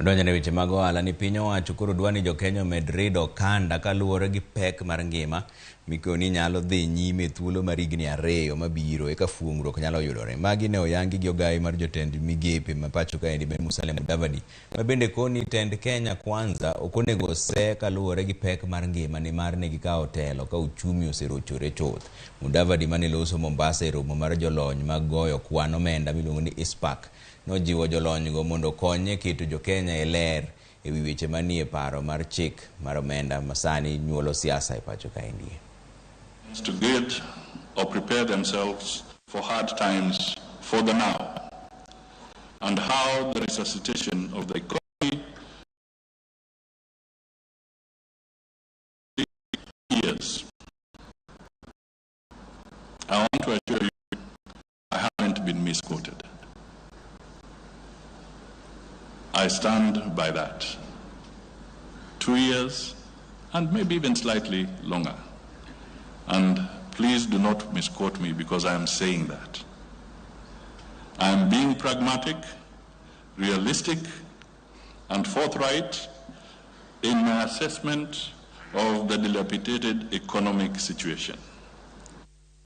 Donjane weche mag ohala ni piny owacho koro dwani jokenya med rido kanda kaluwore gi pek mar ngima mikoni nyalo dhi nyime thuolo mar higni 2 mabiro eka fuong'ruok nyalo yudore. Magi ne oyangi gi ogai mar jotend migepe ma pacho kaendi Ben Mudavadi ma bende koni tend Kenya Kwanza okonego se kaluwore gi pek mar ngima ni mar ne gikawo telo ka uchumi oserochore chuth. Mudavadi mane loso Mombasa e romo mar jolony mag goyo kwan omenda miluongo ni ISPAC nojiwo jolony go mondo konye keto jokenya e ler e wi weche manie paro mar chik mar omenda masani nyuolo siasa e pacho kaendi. To get or prepare themselves for hard times for the now, and how the resuscitation of the economy years. I want to assure you, I haven't been misquoted. I stand by that. 2 years, and maybe even slightly longer. And please do not misquote me because I am saying that. I am being pragmatic, realistic, and forthright in my assessment of the dilapidated economic situation.